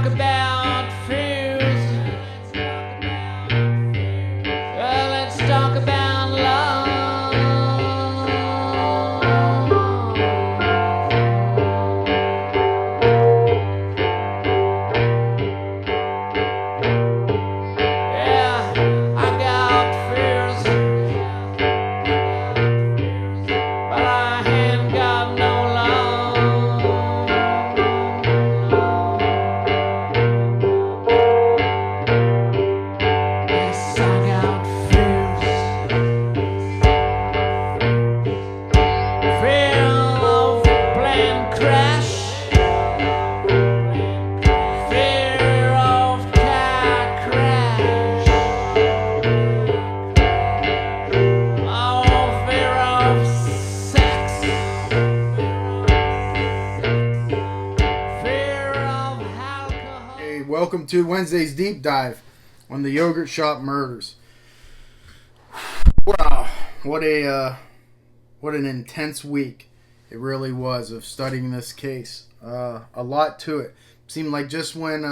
talk about fears. Let's talk about love. Yeah, I got fears, but I ain't got no love. Yes, I got fears. Fear of plane crash. Fear of car crash. Oh, fear of sex. Fear of alcohol. Hey, welcome to Wednesday's Deep Dive on the Yogurt Shop Murders. Wow, what an intense week it really was of studying this case. A lot to it. Seemed like just when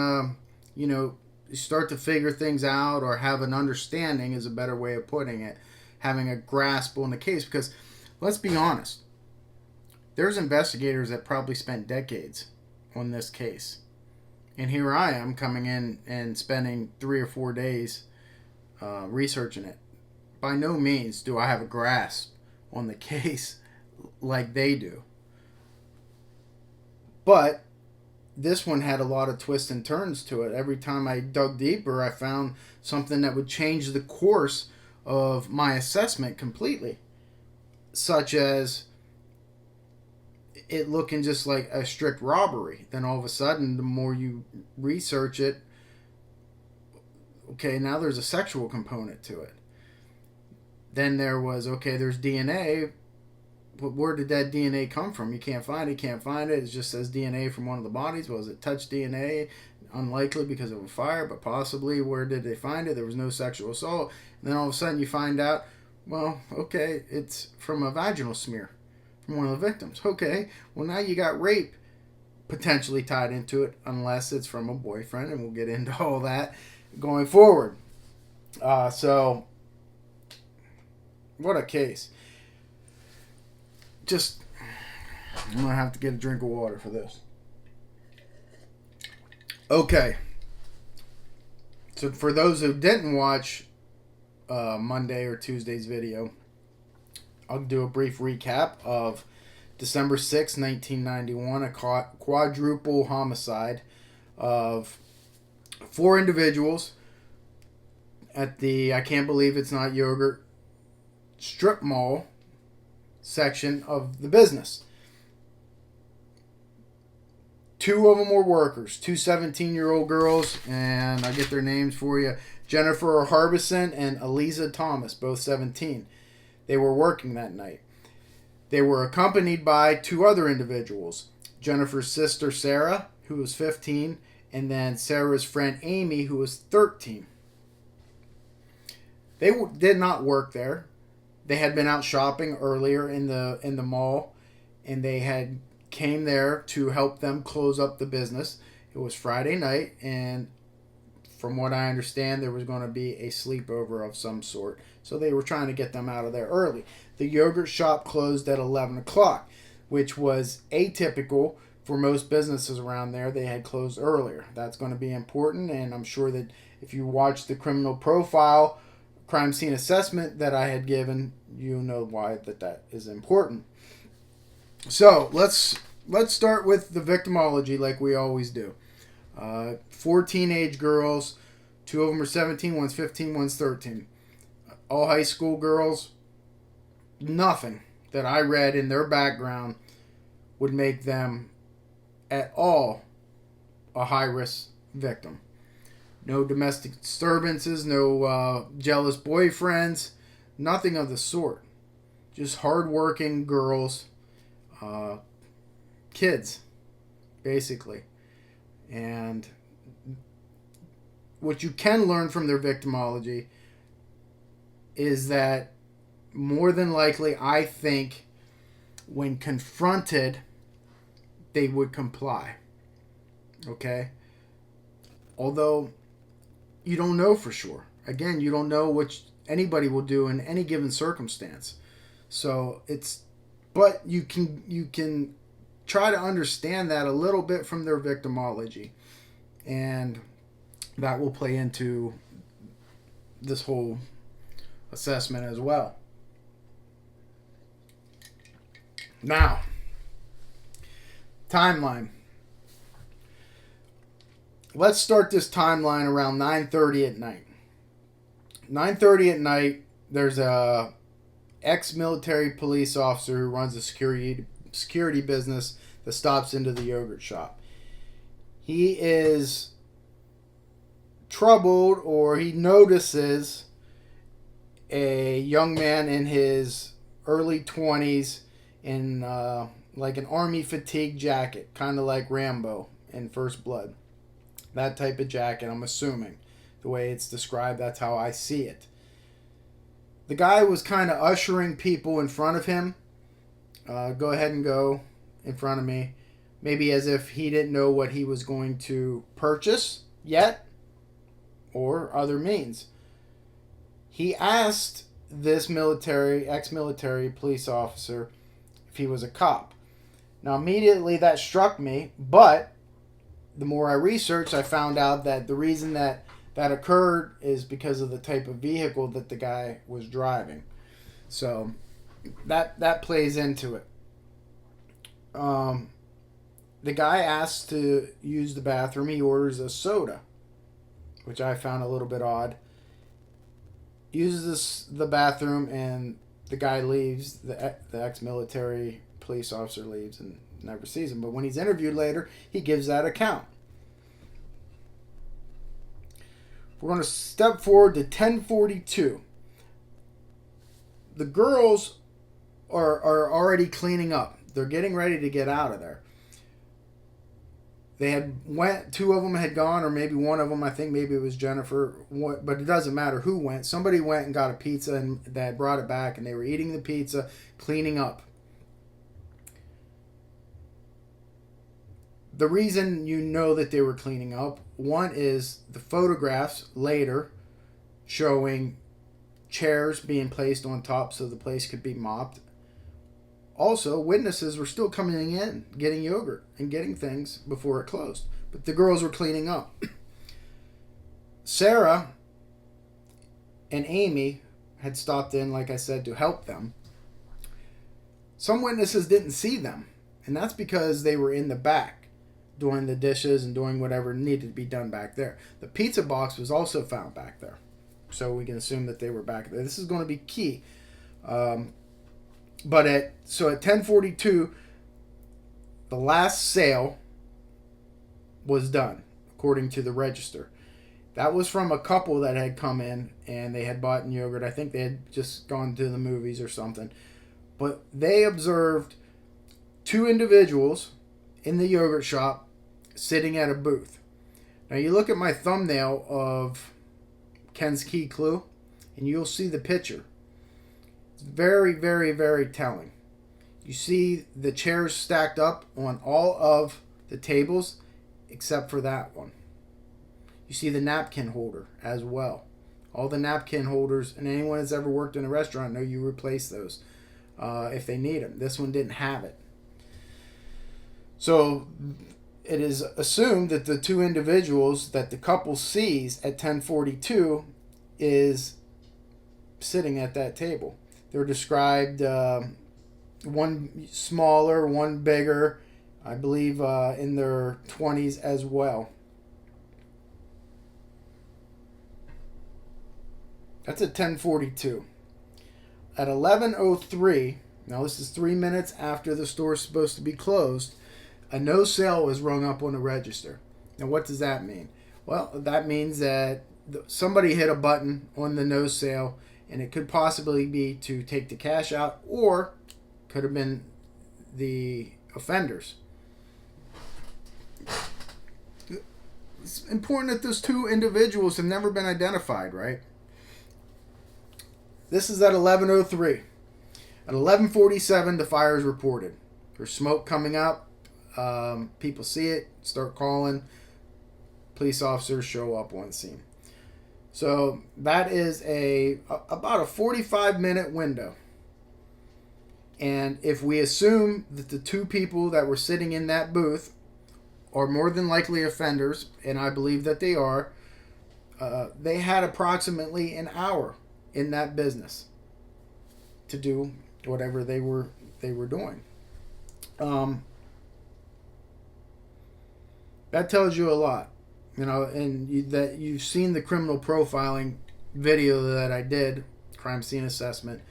you start to figure things out or have an understanding is a better way of putting it, having a grasp on the case. Because let's be honest, there's investigators that probably spent decades on this case. And here I am coming in and spending 3 or 4 days researching it. By no means do I have a grasp on the case like they do. But this one had a lot of twists and turns to it. Every time I dug deeper, I found something that would change the course of my assessment completely. Such as it looking just like a strict robbery. Then all of a sudden, the more you research it, okay, now there's a sexual component to it. Then there was, okay, there's DNA, but where did that DNA come from? You can't find it. It just says DNA from one of the bodies. Was it touch DNA? Unlikely because of a fire, but possibly. Where did they find it? There was no sexual assault. And then all of a sudden you find out, well, okay, it's from a vaginal smear from one of the victims. Okay, well now you got rape potentially tied into it, unless it's from a boyfriend, and we'll get into all that going forward. So, what a case. Just, I'm going to have to get a drink of water for this. Okay. So for those who didn't watch Monday or Tuesday's video, I'll do a brief recap of December 6, 1991, a quadruple homicide of 4 individuals at the, I can't believe it's not yogurt, strip mall section of the business. 2 of them were workers, 2 17-year-old girls, and I'll get their names for you. Jennifer Harbison and Eliza Thomas, both 17. They were working that night. They were accompanied by 2 other individuals. Jennifer's sister, Sarah, who was 15, and then Sarah's friend, Amy, who was 13. They did not work there. They had been out shopping earlier in the mall, and they had came there to help them close up the business. It was Friday night, and from what I understand, there was going to be a sleepover of some sort. So they were trying to get them out of there early. The yogurt shop closed at 11 o'clock, which was atypical for most businesses around there. They had closed earlier. That's going to be important, and I'm sure that if you watch the criminal profile crime scene assessment that I had given, you know why that is important. So let's start with the victimology like we always do. 4 teenage girls, 2 of them are 17, one's 15, one's 13. All high school girls. Nothing that I read in their background would make them at all a high-risk victim. No domestic disturbances, no jealous boyfriends, nothing of the sort. Just hardworking girls, kids, basically. And what you can learn from their victimology is that more than likely, I think, when confronted, they would comply. Okay? Although you don't know for sure. Again, you don't know what anybody will do in any given circumstance. So but you can try to understand that a little bit from their victimology, and that will play into this whole assessment as well. Now, timeline. Let's start this timeline around 9:30 at night. 9:30 at night, there's a ex-military police officer who runs a security business that stops into the yogurt shop. He is troubled, or he notices a young man in his early 20s in like an army fatigue jacket, kind of like Rambo in First Blood. That type of jacket, I'm assuming. The way it's described, that's how I see it. The guy was kind of ushering people in front of him. Go ahead and go in front of me. Maybe as if he didn't know what he was going to purchase yet, or other means. He asked this ex-military police officer if he was a cop. Now immediately that struck me, but the more I researched, I found out that the reason that occurred is because of the type of vehicle that the guy was driving. So that plays into it. The guy asks to use the bathroom. He orders a soda, which I found a little bit odd. Uses the bathroom, and the guy leaves. The ex-military police officer leaves and never sees him. But when he's interviewed later, he gives that account. We're going to step forward to 10:42. The girls are already cleaning up. They're getting ready to get out of there. They had two of them had gone, or maybe one of them, I think maybe it was Jennifer, but it doesn't matter who went. Somebody went and got a pizza, and they had brought it back, and they were eating the pizza, cleaning up. The reason you know that they were cleaning up, one is the photographs later showing chairs being placed on top so the place could be mopped. Also, witnesses were still coming in, getting yogurt and getting things before it closed. But the girls were cleaning up. Sarah and Amy had stopped in, like I said, to help them. Some witnesses didn't see them, and that's because they were in the back doing the dishes and doing whatever needed to be done back there. The pizza box was also found back there, so we can assume that they were back there. This is going to be key. But at 10:42, the last sale was done, according to the register. That was from a couple that had come in, and they had bought yogurt. I think they had just gone to the movies or something. But they observed two individuals in the yogurt shop sitting at a booth. Now you look at my thumbnail of Ken's Key Clue, and you'll see the picture. It's very, very, very telling. You see the chairs stacked up on all of the tables except for that one. You see the napkin holder as well. All the napkin holders, and anyone that's ever worked in a restaurant know you replace those if they need them. This one didn't have it. So it is assumed that the two individuals that the couple sees at 10:42 is sitting at that table. They're described, one smaller, one bigger, I believe in their 20s as well. That's at 10:42. At 11:03, now this is 3 minutes after the store's supposed to be closed, a no sale was rung up on the register. Now what does that mean? Well, that means that somebody hit a button on the no sale, and it could possibly be to take the cash out, or could have been the offenders. It's important that those two individuals have never been identified, right? This is at 11:03. At 11:47, the fire is reported. There's smoke coming up. People see it, start calling. police officers show up on scene. So that is about a 45-minute window. And if we assume that the two people that were sitting in that booth are more than likely offenders, and I believe that they are, they had approximately an hour in that business to do whatever they were doing. That tells you a lot, and that you've seen the criminal profiling video that I did, crime scene assessment.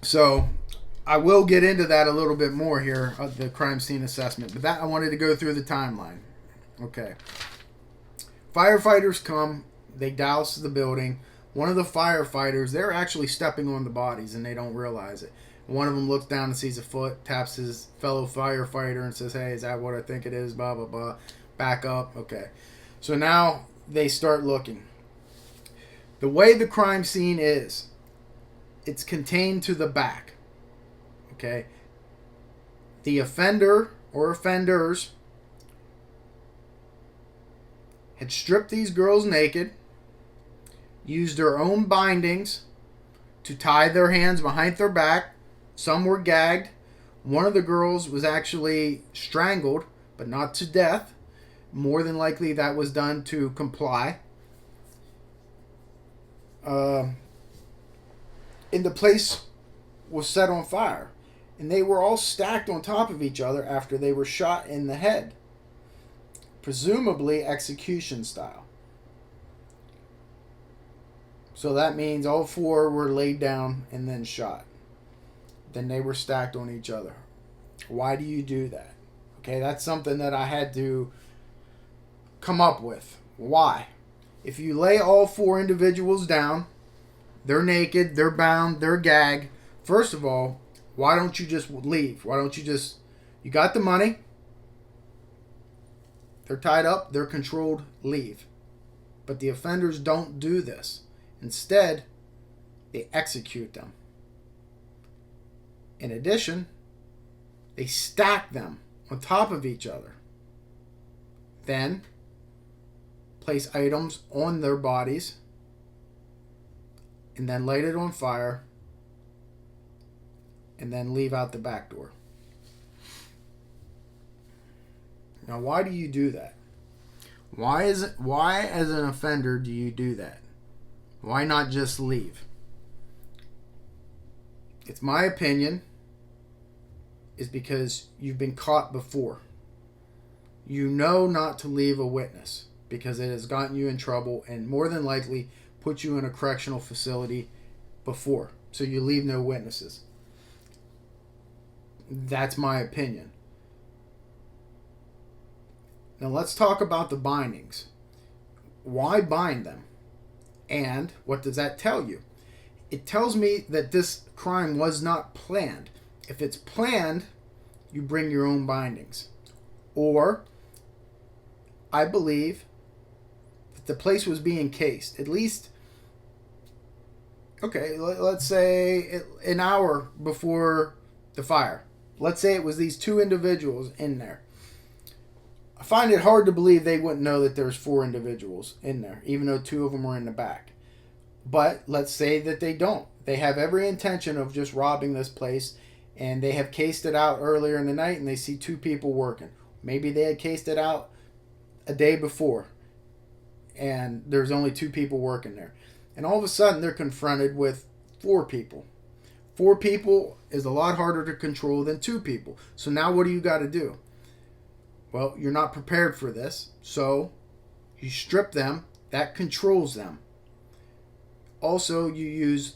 So I will get into that a little bit more here, the crime scene assessment. But that I wanted to go through the timeline. Okay. Firefighters come. They douse the building. One of the firefighters, they're actually stepping on the bodies and they don't realize it. One of them looks down and sees a foot, taps his fellow firefighter and says, "Hey, is that what I think it is? Blah, blah, blah." Back up. Okay. So now they start looking. The way the crime scene is, it's contained to the back. Okay. The offender or offenders had stripped these girls naked, used their own bindings to tie their hands behind their back. Some were gagged. One of the girls was actually strangled, but not to death. More than likely that was done to comply. And the place was set on fire. And they were all stacked on top of each other after they were shot in the head. Presumably execution style. So that means all four were laid down and then shot. Then they were stacked on each other. Why do you do that? Okay, that's something that I had to come up with. Why? If you lay all four individuals down, they're naked, they're bound, they're gagged. First of all, why don't you just leave? Why don't you just... You got the money. They're tied up, they're controlled, leave. But the offenders don't do this. Instead, they execute them. In addition, they stack them on top of each other. Then, place items on their bodies and then light it on fire and then leave out the back door. Now, why do you do that? Why as an offender do you do that? Why not just leave? It's my opinion is because you've been caught before. You know not to leave a witness because it has gotten you in trouble and more than likely put you in a correctional facility before. So you leave no witnesses. That's my opinion. Now let's talk about the bindings. Why bind them? And what does that tell you? It tells me that this crime was not planned. If it's planned, you bring your own bindings. Or, I believe that the place was being cased. At least, okay, let's say an hour before the fire. Let's say it was these two individuals in there. I find it hard to believe they wouldn't know that there's four individuals in there, even though two of them were in the back. But let's say that they don't. They have every intention of just robbing this place, and they have cased it out earlier in the night, and they see two people working. Maybe they had cased it out a day before, and there's only two people working there. And all of a sudden, they're confronted with four people. Four people is a lot harder to control than two people. So now what do you got to do? Well, you're not prepared for this, so you strip them. That controls them. Also, you use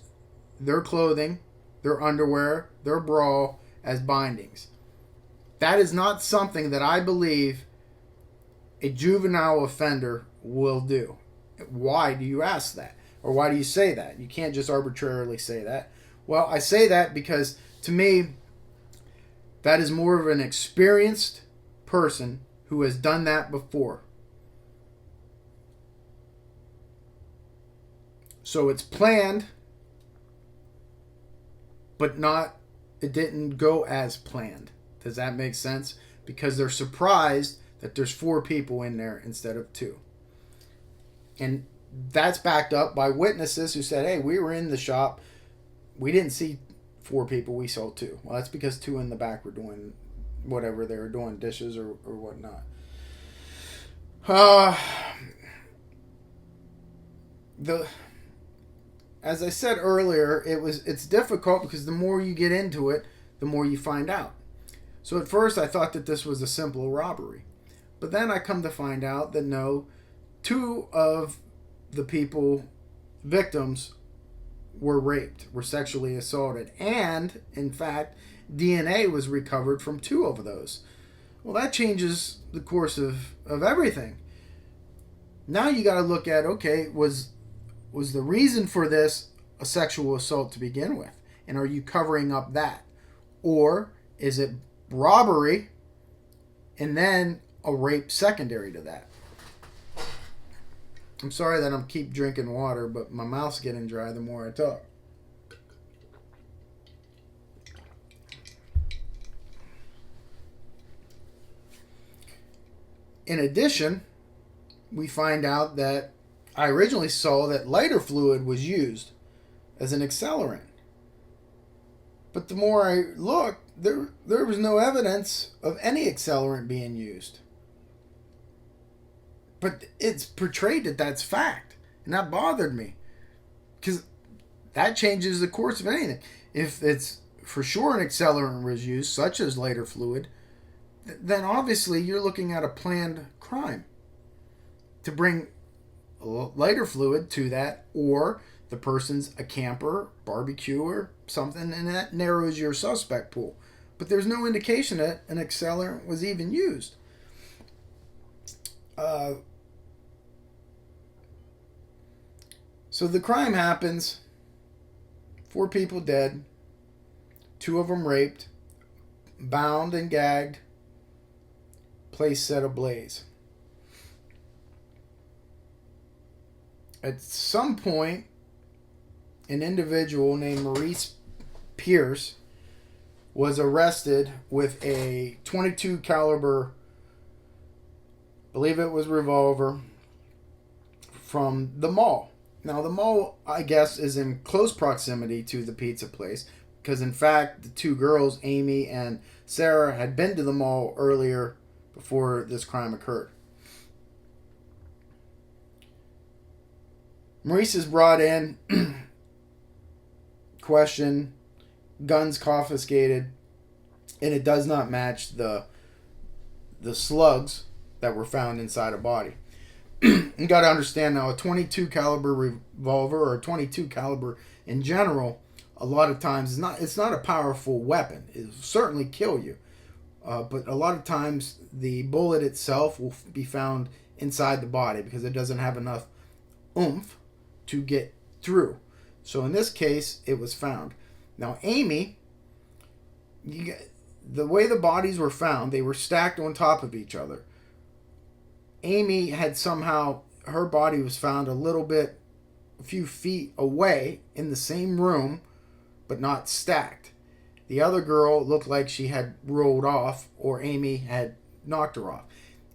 their clothing, their underwear, their bra as bindings. That is not something that I believe a juvenile offender will do. Why do you ask that? Or why do you say that? You can't just arbitrarily say that. Well, I say that because, to me, that is more of an experienced person who has done that before. So it's planned, but it didn't go as planned. Does that make sense? Because they're surprised that there's 4 people in there instead of 2. And that's backed up by witnesses who said, hey, we were in the shop. We didn't see 4 people. We saw 2. Well, that's because 2 in the back were doing whatever they were doing, dishes or whatnot. As I said earlier, it's difficult because the more you get into it, the more you find out. So at first I thought that this was a simple robbery. But then I come to find out that no, 2 of the victims were raped, were sexually assaulted. And, in fact, DNA was recovered from 2 of those. Well, that changes the course of everything. Now you got to look at, okay, was the reason for this a sexual assault to begin with? And are you covering up that? Or is it robbery and then a rape secondary to that? I'm sorry that I'm keep drinking water, but my mouth's getting dry the more I talk. In addition, we find out that I originally saw that lighter fluid was used as an accelerant. But the more I looked, there was no evidence of any accelerant being used. But it's portrayed that that's fact. And that bothered me. Because that changes the course of anything. If it's for sure an accelerant was used, such as lighter fluid, then obviously you're looking at a planned crime to bring lighter fluid to that, or the person's a camper, barbecuer, something, and that narrows your suspect pool. But there's no indication that an accelerant was even used. So the crime happens, 4 people dead, 2 of them raped, bound and gagged, place set ablaze. At some point, an individual named Maurice Pierce was arrested with a .22 caliber, I believe it was revolver, from the mall. Now, the mall, I guess, is in close proximity to the pizza place because, in fact, the 2 girls, Amy and Sarah, had been to the mall earlier before this crime occurred. Maurice is brought in, questioned, guns confiscated, and it does not match the slugs that were found inside a body. You got to understand now, a .22 caliber revolver or a .22 caliber in general, a lot of times it's not a powerful weapon. It'll certainly kill you, but a lot of times the bullet itself will be found inside the body because it doesn't have enough oomph to get through. So in this case, it was found. Now, Amy, the way the bodies were found, they were stacked on top of each other. Amy had somehow, her body was found a few feet away in the same room, but not stacked. The other girl looked like she had rolled off, or Amy had knocked her off.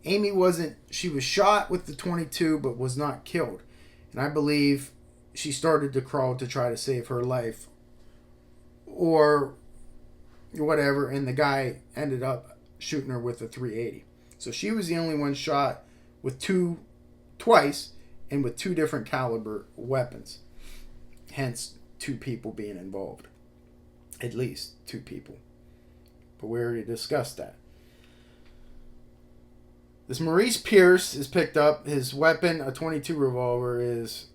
She was shot with the .22, but was not killed. And I believe she started to crawl to try to save her life, or whatever, and the guy ended up shooting her with a .380. So she was the only one shot with twice, and with 2 different caliber weapons. Hence, 2 people being involved. At least 2 people. But we already discussed that. This Maurice Pierce is picked up. His weapon, a .22 revolver, is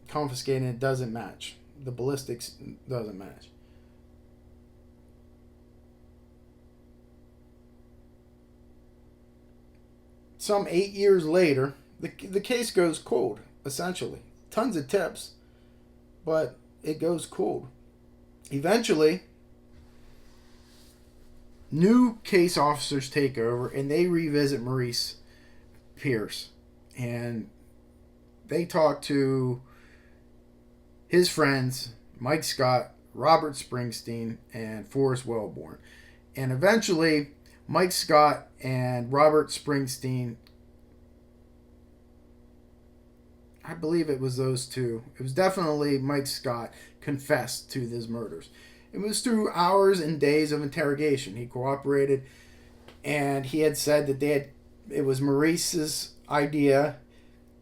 confiscated. It doesn't match. The ballistics doesn't match. Some 8 years later, the case goes cold, essentially. Tons of tips, but it goes cold. Eventually, new case officers take over, and they revisit Maurice Pierce. And they talk to his friends, Mike Scott, Robert Springsteen, and Forrest Wellborn. And eventually, Mike Scott and Robert Springsteen, I believe it was those two. It was definitely Mike Scott confessed to these murders. It was through hours and days of interrogation. He cooperated, and he had said that it was Maurice's idea.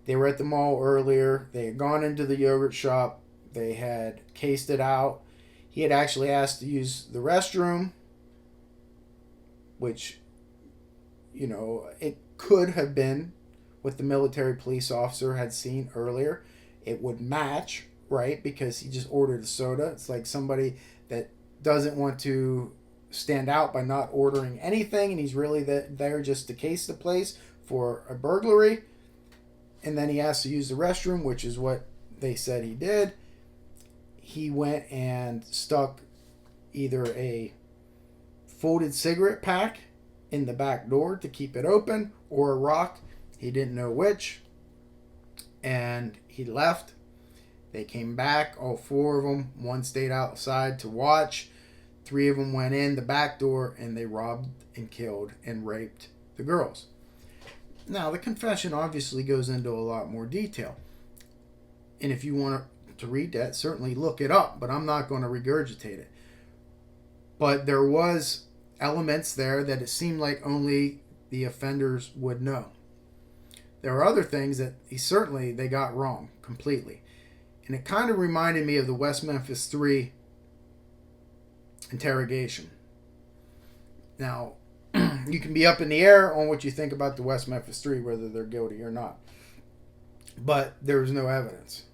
They were at the mall earlier. They had gone into the yogurt shop. They had cased it out. He had actually asked to use the restroom, which, it could have been what the military police officer had seen earlier. It would match, right? Because he just ordered a soda. It's like somebody that doesn't want to stand out by not ordering anything, and he's really there just to case the place for a burglary. And then he asked to use the restroom, which is what they said he did. He went and stuck either a folded cigarette pack in the back door to keep it open, or a rock. He didn't know which. And he left. They came back, all four of them. One stayed outside to watch. 3 of them went in the back door, and they robbed and killed and raped the girls. Now, the confession obviously goes into a lot more detail. And if you want to read that, certainly look it up, but I'm not going to regurgitate it. But there was elements there that it seemed like only the offenders would know. There are other things that they got wrong completely. And it kind of reminded me of the West Memphis 3 interrogation. Now, you can be up in the air on what you think about the West Memphis 3, whether they're guilty or not. But there was no evidence.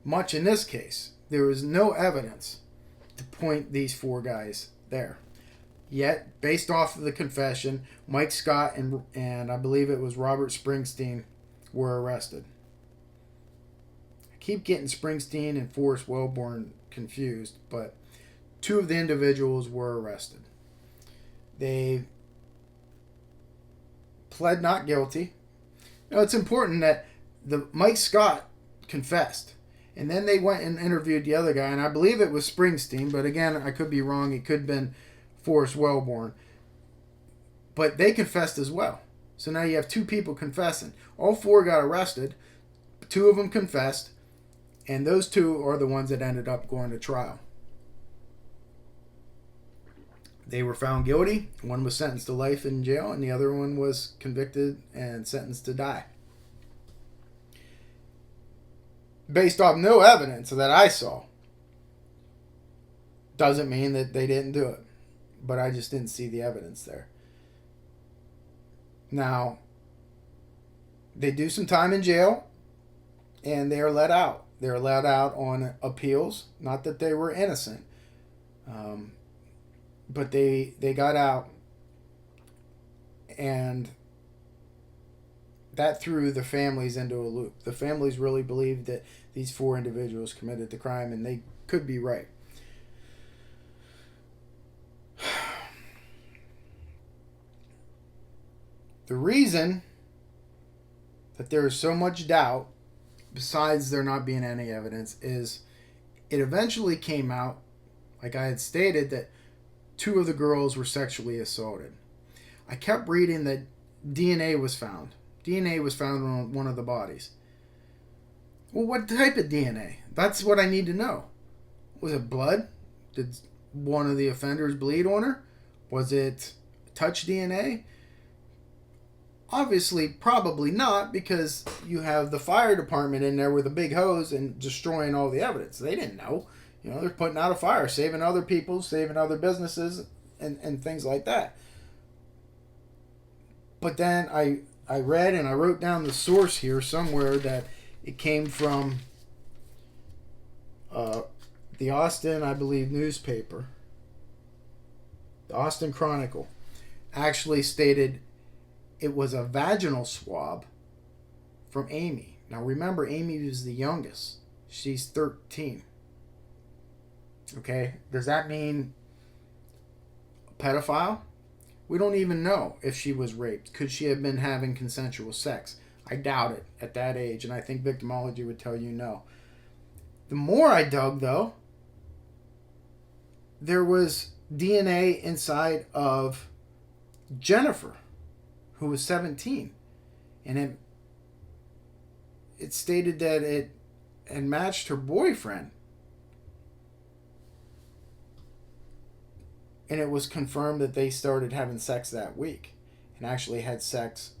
Much in this case, there was no evidence to point these 4 guys there. Yet, based off of the confession, Mike Scott and I believe it was Robert Springsteen were arrested. I keep getting Springsteen and Forrest Wellborn confused, but 2 of the individuals were arrested. They pled not guilty. Now, it's important that Mike Scott confessed. And then they went and interviewed the other guy, and I believe it was Springsteen, but again, I could be wrong. It could have been Forrest Wellborn. But they confessed as well. So now you have 2 people confessing. All 4 got arrested. 2 of them confessed, and those 2 are the ones that ended up going to trial. They were found guilty. One was sentenced to life in jail, and the other one was convicted and sentenced to die. Based off no evidence that I saw. Doesn't mean that they didn't do it. But I just didn't see the evidence there. Now, they do some time in jail, and they are let out. They're let out on appeals. Not that they were innocent. But they got out, and that threw the families into a loop. The families really believed that these 4 individuals committed the crime, and they could be right. The reason that there is so much doubt, besides there not being any evidence, is it eventually came out, like I had stated, that 2 of the girls were sexually assaulted. I kept reading that DNA was found. DNA was found on one of the bodies. Well, what type of DNA? That's what I need to know. Was it blood? Did one of the offenders bleed on her? Was it touch DNA? Obviously, probably not, because you have the fire department in there with a big hose and destroying all the evidence. They didn't know. They're putting out a fire, saving other people, saving other businesses, and things like that. But then I read and I wrote down the source here somewhere that it came from the Austin, I believe, newspaper. The Austin Chronicle actually stated it was a vaginal swab from Amy. Now remember, Amy was the youngest. She's 13. Okay, does that mean a pedophile? We don't even know if she was raped. Could she have been having consensual sex? I doubt it at that age, and I think victimology would tell you no. The more I dug, though, there was DNA inside of Jennifer, who was 17. And it stated that it had matched her boyfriend. And it was confirmed that they started having sex that week and actually had sex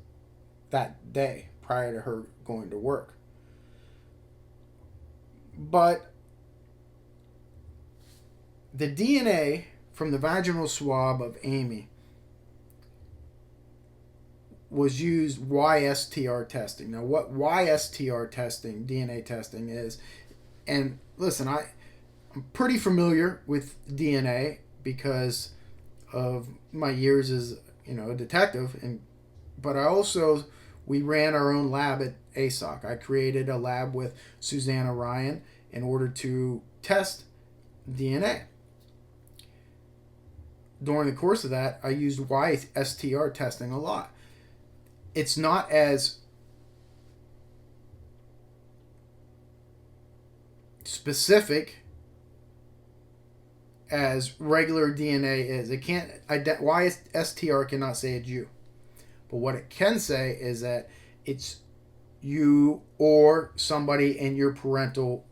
that day prior to her going to work. But the DNA from the vaginal swab of Amy was used YSTR testing. Now, what YSTR testing, DNA testing is, and listen, I'm pretty familiar with DNA because of my years as a detective, but we ran our own lab at ASOC. I created a lab with Susanna Ryan in order to test DNA. During the course of that, I used YSTR testing a lot. It's not as specific as regular DNA is. It can't YSTR cannot say it's you. But what it can say is that it's you or somebody in your parental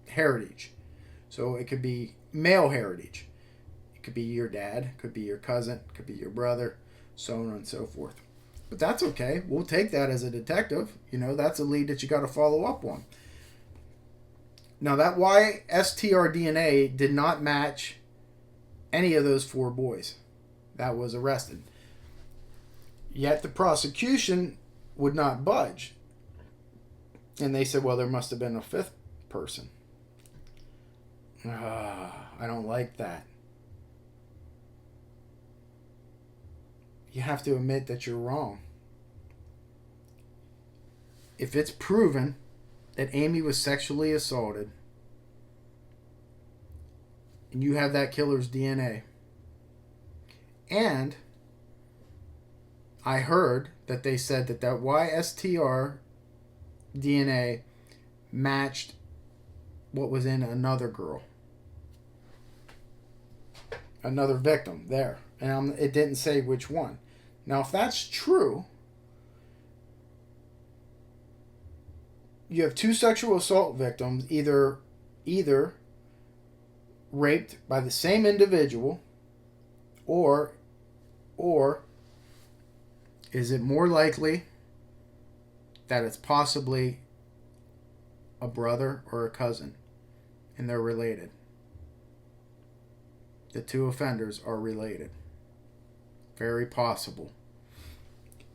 heritage. So it could be male heritage. It could be your dad, could be your cousin, could be your brother, so on and so forth. But that's okay. We'll take that as a detective. That's a lead that you got to follow up on. Now, that YSTR DNA did not match any of those 4 boys that was arrested. Yet the prosecution would not budge. And they said, well, there must have been a 5th person. I don't like that. You have to admit that you're wrong. If it's proven that Amy was sexually assaulted and you have that killer's DNA, and I heard that they said that YSTR DNA matched what was in another girl, another victim there, and it didn't say which one. Now, if that's true, you have 2 sexual assault victims either raped by the same individual, or is it more likely that it's possibly a brother or a cousin and they're related? The 2 offenders are related. Very possible.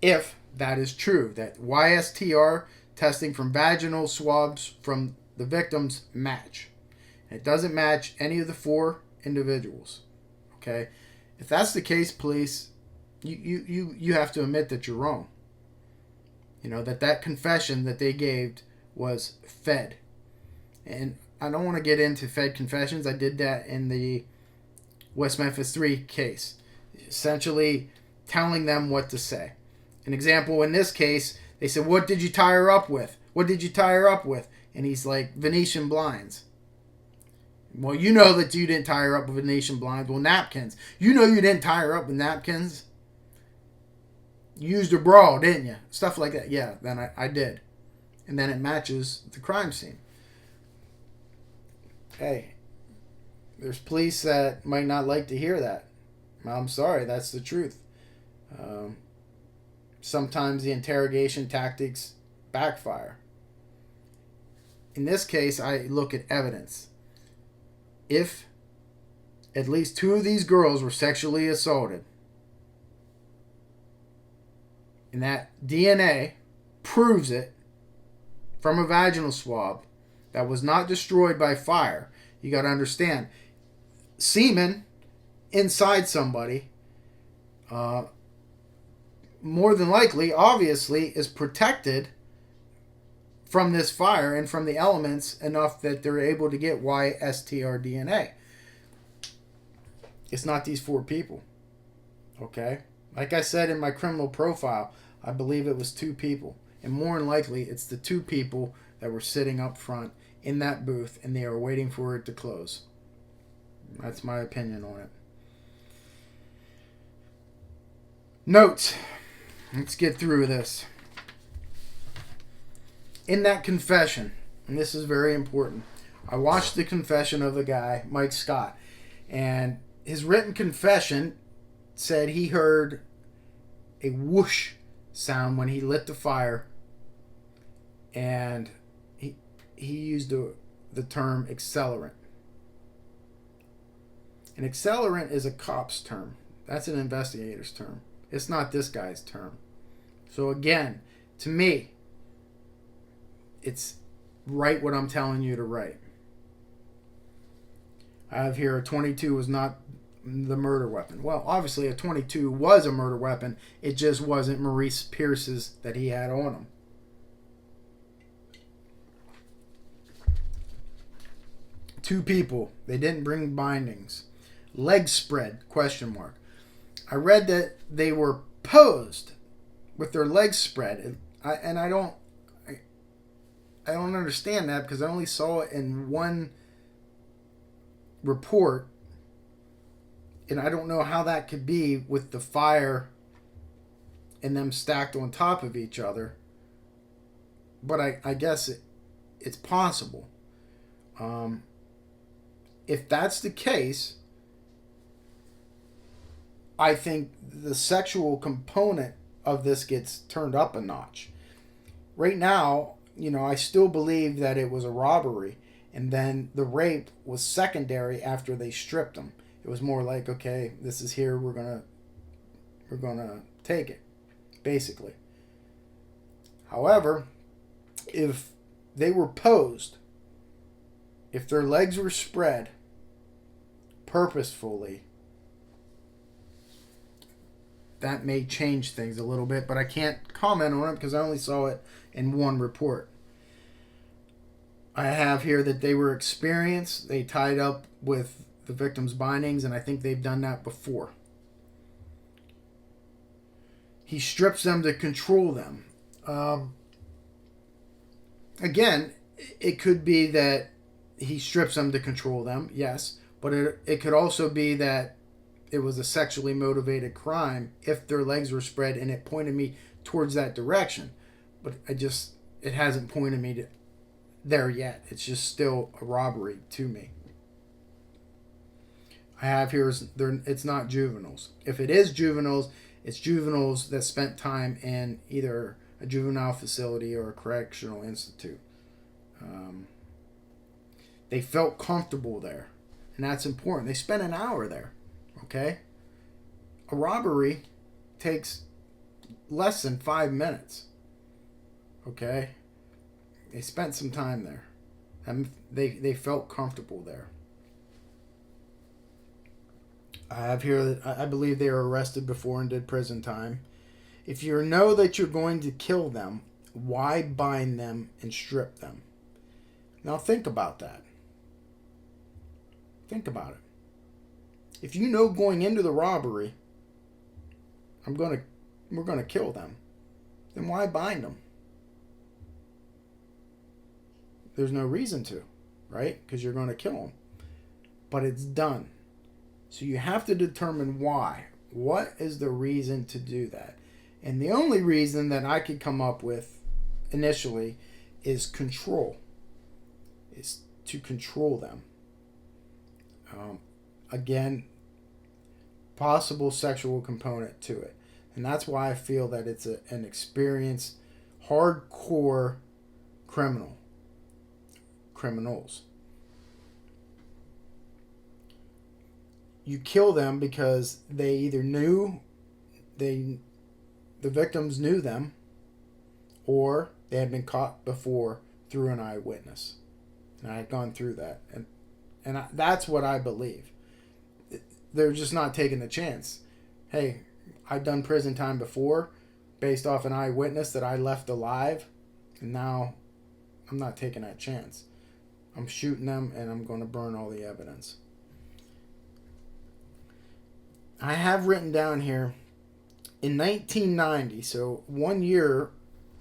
If that is true, that YSTR testing from vaginal swabs from the victims match. It doesn't match any of the 4 individuals. Okay? If that's the case, police, you have to admit that you're wrong. That confession that they gave was fed. And I don't want to get into fed confessions. I did that in the West Memphis 3 case. Essentially telling them what to say. An example in this case, they said, what did you tie her up with? What did you tie her up with? And he's like, Venetian blinds. Well, you know that you didn't tie her up with Venetian blinds. Well, napkins. You know you didn't tie her up with napkins. You used her bra, didn't you? Stuff like that. Yeah, then I did. And then it matches the crime scene. Hey, there's police that might not like to hear that. I'm sorry, that's the truth. Sometimes the interrogation tactics backfire. In this case, I look at evidence. If at least 2 of these girls were sexually assaulted, and that DNA proves it from a vaginal swab that was not destroyed by fire, you got to understand, semen inside somebody, more than likely, obviously, is protected from this fire and from the elements enough that they're able to get YSTR DNA. It's not these 4 people. Okay? Like I said in my criminal profile, I believe it was 2 people. And more than likely, it's the 2 people that were sitting up front in that booth and they are waiting for it to close. That's my opinion on it. Notes. Let's get through this. In that confession, and this is very important, I watched the confession of the guy, Mike Scott, and his written confession said he heard a whoosh sound when he lit the fire, and he used the term accelerant. An accelerant is a cop's term. That's an investigator's term. It's not this guy's term. So again, to me, it's write what I'm telling you to write. I have here a 22 was not the murder weapon. Well, obviously a 22 was a murder weapon. It just wasn't Maurice Pierce's that he had on him. Two people. They didn't bring bindings. Leg spread, question mark. I read that they were posed with their legs spread. I don't understand that because I only saw it in one report. And I don't know how that could be with the fire and them stacked on top of each other. But I guess it's possible. If that's the case, I think the sexual component of this gets turned up a notch. Right now, I still believe that it was a robbery, and then the rape was secondary after they stripped them. It was more like, okay, this is here, we're gonna take it, basically. However, if they were posed, if their legs were spread purposefully, that may change things a little bit, but I can't comment on it because I only saw it in one report. I have here that they were experienced. They tied up with the victim's bindings, and I think they've done that before. He strips them to control them. Again, it could be that he strips them to control them, yes, but it could also be that it was a sexually motivated crime if their legs were spread, and it pointed me towards that direction. But it hasn't pointed me there yet. It's just still a robbery to me. I have here, it's not juveniles. If it is juveniles, it's juveniles that spent time in either a juvenile facility or a correctional institute. They felt comfortable there, and that's important. They spent an hour there. Okay? A robbery takes less than 5 minutes. Okay? They spent some time there. And they felt comfortable there. I have here that I believe they were arrested before and did prison time. If you know that you're going to kill them, why bind them and strip them? Now think about that. Think about it. If you know going into the robbery, we're going to kill them, then why bind them? There's no reason to, right? Because you're going to kill them. But it's done. So you have to determine why. What is the reason to do that? And the only reason that I could come up with initially is control. Is to control them. Again, possible sexual component to it. And that's why I feel that it's an experienced, hardcore criminals. You kill them because they either the victims knew them, or they had been caught before through an eyewitness. And I had gone through that. And that's what I believe. They're just not taking the chance. Hey, I've done prison time before based off an eyewitness that I left alive, and now I'm not taking that chance. I'm shooting them, and I'm going to burn all the evidence. I have written down here, in 1990, so 1 year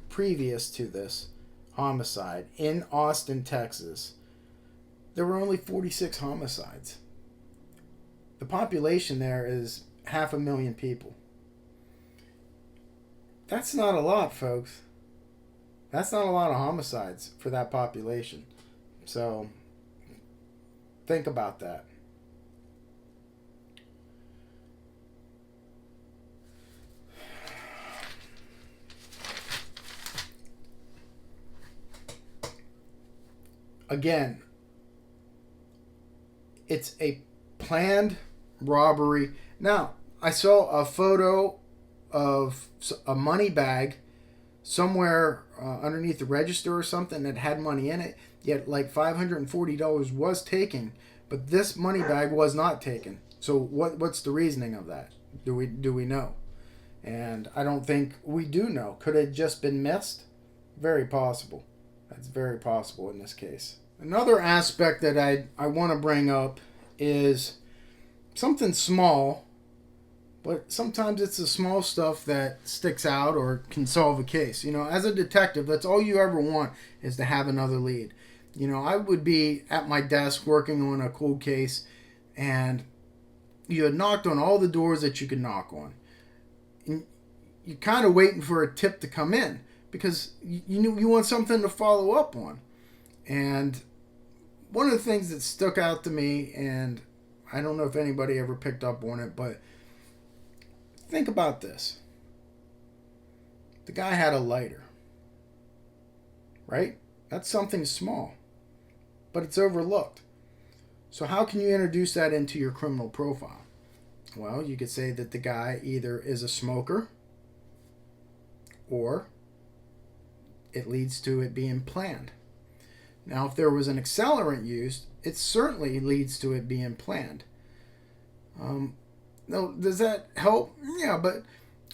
previous to this homicide, in Austin, Texas, there were only 46 homicides. The population there is 500,000 people. That's not a lot, folks. That's not a lot of homicides for that population. So think about that. Again, it's a planned robbery. Now, I saw a photo of a money bag somewhere underneath the register or something that had money in it. Yet, like $540 was taken, but this money bag was not taken. So, what's the reasoning of that? Do we know? And I don't think we do know. Could it just been missed? Very possible. That's very possible in this case. Another aspect that I want to bring up is something small, but sometimes it's the small stuff that sticks out or can solve a case. You know, as a detective, that's all you ever want is to have another lead. You know, I would be at my desk working on a cold case, and you had knocked on all the doors that you could knock on. And you're kind of waiting for a tip to come in because you want something to follow up on. And one of the things that stuck out to me, and I don't know if anybody ever picked up on it, but think about this. The guy had a lighter, right? That's something small, but it's overlooked. So how can you introduce that into your criminal profile? Well, you could say that the guy either is a smoker or it leads to it being planned. Now, if there was an accelerant used, it certainly leads to it being planned. No, does that help? Yeah, but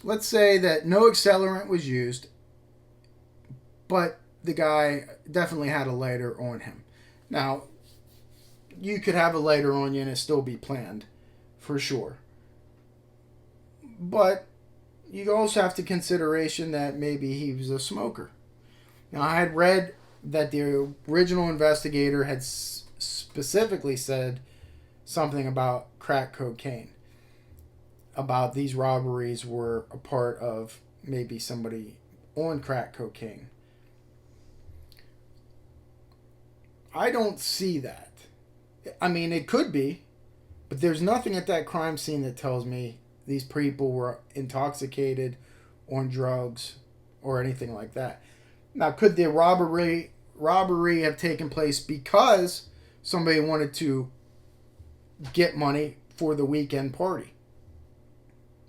let's say that no accelerant was used, but the guy definitely had a lighter on him. Now, you could have a lighter on you and it still be planned, for sure. But you also have to consideration that maybe he was a smoker. Now, I had read that the original investigator had specifically said something about crack cocaine, about these robberies were a part of maybe somebody on crack cocaine. I don't see that. I mean, it could be, but there's nothing at that crime scene that tells me these people were intoxicated, on drugs, or anything like that. Now, could the robbery have taken place because somebody wanted to get money for the weekend party?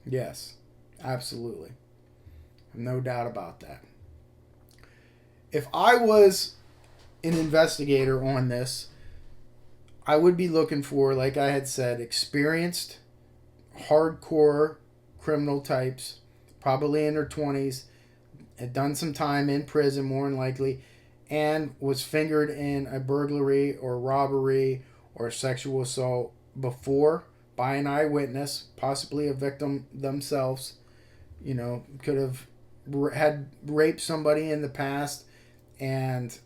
Yes, absolutely. No doubt about that. If I was an investigator on this, I would be looking for, like I had said, experienced, hardcore criminal types, probably in their 20s, had done some time in prison more than likely, and was fingered in a burglary or robbery or sexual assault before by an eyewitness, possibly a victim themselves. You know, could have had raped somebody in the past, and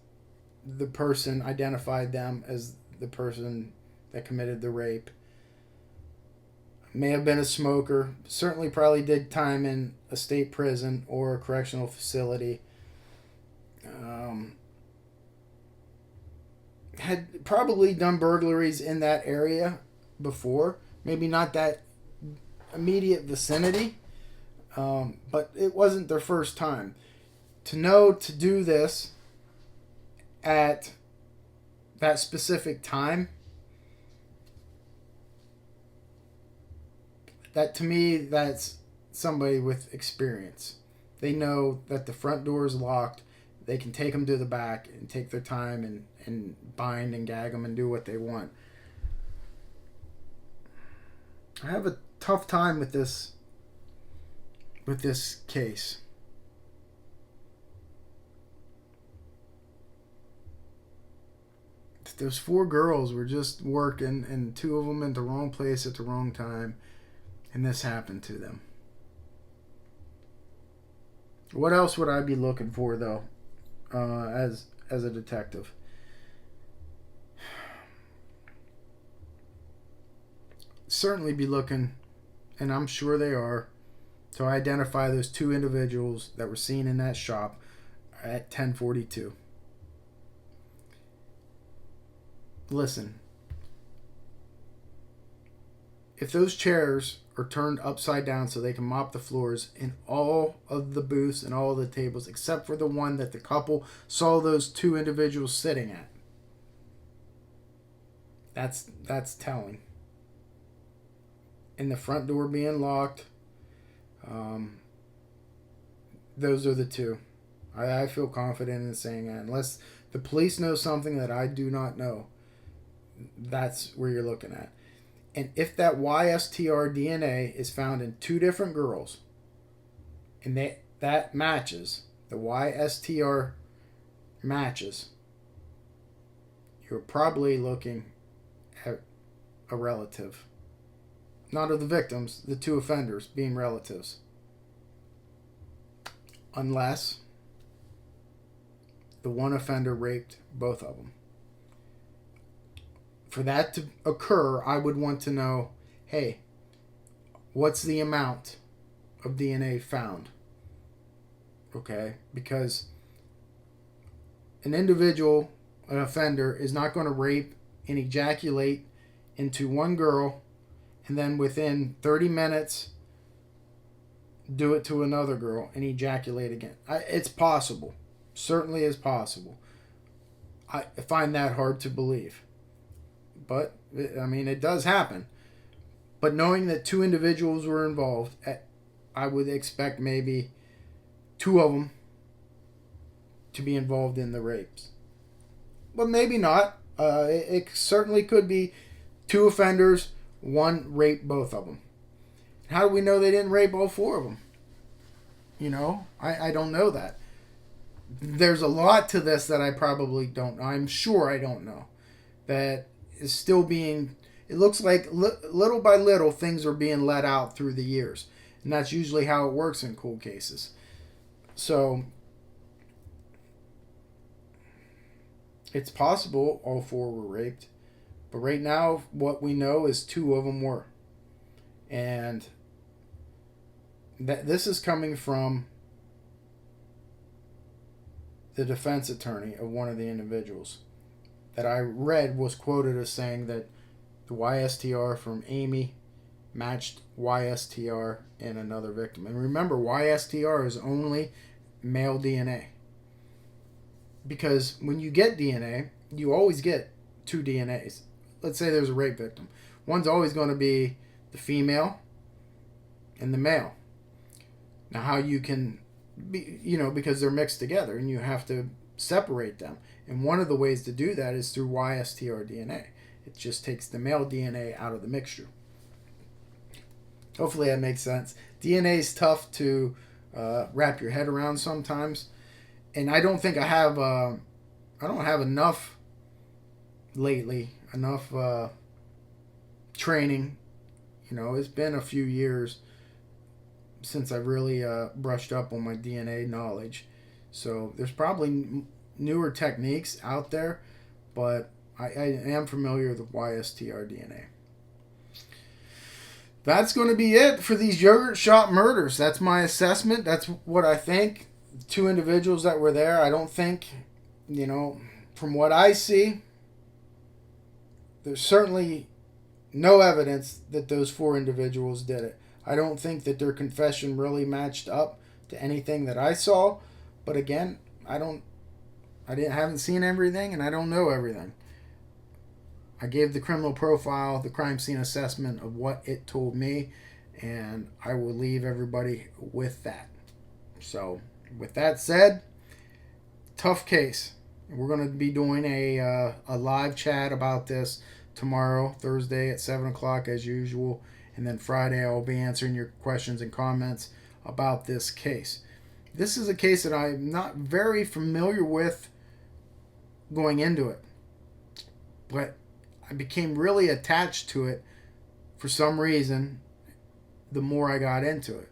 the person identified them as the person that committed the rape. May have been a smoker. Certainly probably did time in a state prison or a correctional facility. Had probably done burglaries in that area before. Maybe not that immediate vicinity, but it wasn't their first time. To know to do this at that specific time, that to me, that's somebody with experience. They know that the front door is locked. They can take them to the back and take their time and bind and gag them and do what they want. I have a tough time with this case. Those 4 girls were just working, and 2 of them in the wrong place at the wrong time, and this happened to them. What else would I be looking for, though, as a detective? Certainly be looking, and I'm sure they are, to identify those two individuals that were seen in that shop at 10:42. Listen, if those chairs are turned upside down so they can mop the floors in all of the booths and all of the tables except for the one that the couple saw those two individuals sitting at, that's telling. And the front door being locked, those are the two. I feel confident in saying that. Unless the police know something that I do not know, that's where you're looking at. And if that YSTR DNA is found in two different girls, and that matches, the YSTR matches, you're probably looking at a relative. Not of the victims, the two offenders being relatives. Unless the one offender raped both of them. For that to occur, I would want to know, hey, what's the amount of DNA found? Okay? Because an individual, an offender, is not going to rape and ejaculate into one girl and then within 30 minutes do it to another girl and ejaculate again. It's possible. Certainly is possible. I find that hard to believe. But, I mean, it does happen. But knowing that two individuals were involved, I would expect maybe two of them to be involved in the rapes. But maybe not. It certainly could be two offenders, one raped both of them. How do we know they didn't rape all four of them? You know, I don't know that. There's a lot to this that I probably don't know. I'm sure I don't know. That is still being, it looks like little by little things are being let out through the years. And that's usually how it works in cold cases. So, it's possible all four were raped. But right now, what we know is two of them were. And this is coming from the defense attorney of one of the individuals that I read was quoted as saying that the YSTR from Amy matched YSTR in another victim. And remember, YSTR is only male DNA. Because when you get DNA, you always get two DNAs. Let's say there's a rape victim. One's always going to be the female and the male. Now, how you can be, because they're mixed together and you have to separate them. And one of the ways to do that is through YSTR DNA. It just takes the male DNA out of the mixture. Hopefully that makes sense. DNA is tough to wrap your head around sometimes. And I don't think I don't have enough lately, enough training. It's been a few years since I've really brushed up on my DNA knowledge. So there's probably newer techniques out there, but I am familiar with YSTR DNA. That's going to be it for these yogurt shop murders. That's my assessment. That's what I think. Two individuals that were there, I don't think, from what I see, there's certainly no evidence that those four individuals did it. I don't think that their confession really matched up to anything that I saw. But again, I haven't seen everything and I don't know everything. I gave the criminal profile, the crime scene assessment of what it told me, and I will leave everybody with that. So, with that said, tough case. We're going to be doing a live chat about this tomorrow, Thursday at 7 o'clock as usual. And then Friday I'll be answering your questions and comments about this case. This is a case that I'm not very familiar with going into it. But I became really attached to it for some reason the more I got into it.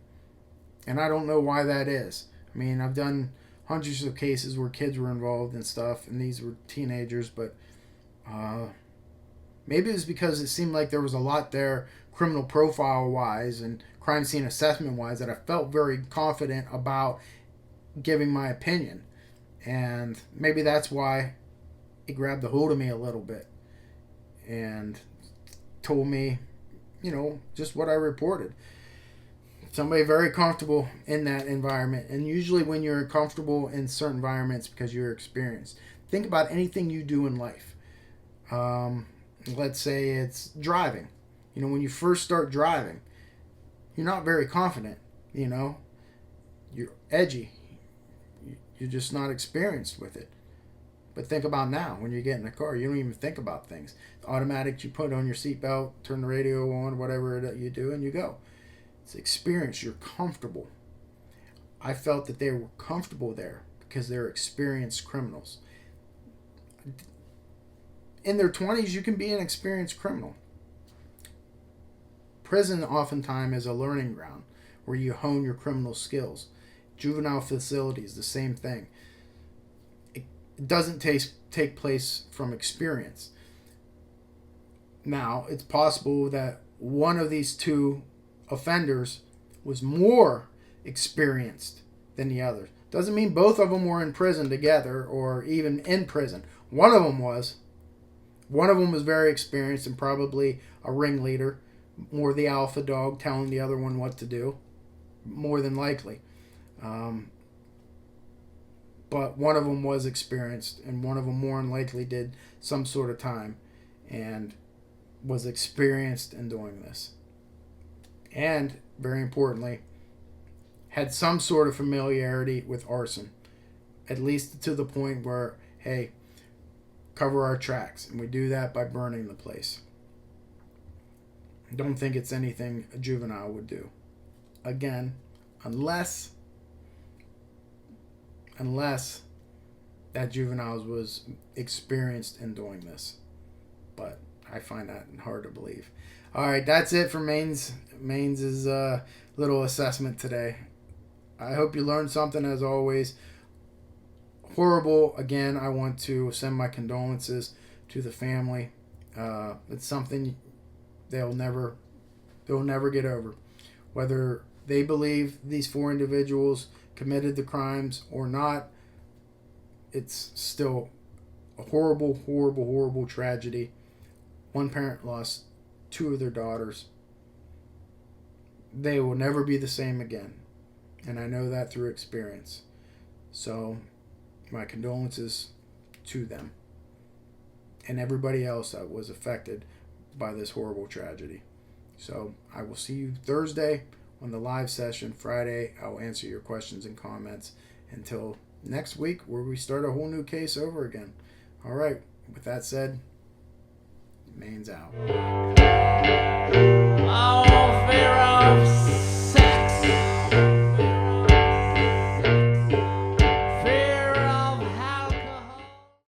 And I don't know why that is. I mean, I've done hundreds of cases where kids were involved and stuff, and these were teenagers, but maybe it was because it seemed like there was a lot there criminal profile-wise and crime scene assessment wise, that I felt very confident about giving my opinion. And maybe that's why it grabbed a hold of me a little bit and told me, just what I reported. Somebody very comfortable in that environment. And usually when you're comfortable in certain environments because you're experienced. Think about anything you do in life. Let's say it's driving. When you first start driving, you're not very confident. You're edgy. You're just not experienced with it. But think about now, when you get in a car, you don't even think about things. It's automatic, you put on your seatbelt, turn the radio on, whatever you do, and you go. It's experience. You're comfortable. I felt that they were comfortable there because they're experienced criminals. In their 20s, you can be an experienced criminal. Prison oftentimes is a learning ground where you hone your criminal skills. Juvenile facilities, the same thing. It doesn't take place from experience. Now, it's possible that one of these two offenders was more experienced than the other. Doesn't mean both of them were in prison together or even in prison. One of them was. One of them was very experienced and probably a ringleader, more the alpha dog telling the other one what to do, more than likely. But one of them was experienced, and one of them more than likely did some sort of time and was experienced in doing this. And, very importantly, had some sort of familiarity with arson, at least to the point where, hey, cover our tracks, and we do that by burning the place. Don't think it's anything a juvenile would do. Again, unless that juvenile was experienced in doing this. But I find that hard to believe. All right, that's it for Maine's little assessment today. I hope you learned something as always. Horrible. Again, I want to send my condolences to the family. It's something they'll never get over. Whether they believe these 4 individuals committed the crimes or not, it's still a horrible, horrible, horrible tragedy. One parent lost 2 of their daughters. They will never be the same again. And I know that through experience. So, my condolences to them and everybody else that was affected by this horrible tragedy. So, I will see you Thursday on the live session. Friday, I'll answer your questions and comments until next week where we start a whole new case over again. All right, with that said, Maine's out. Oh, fear of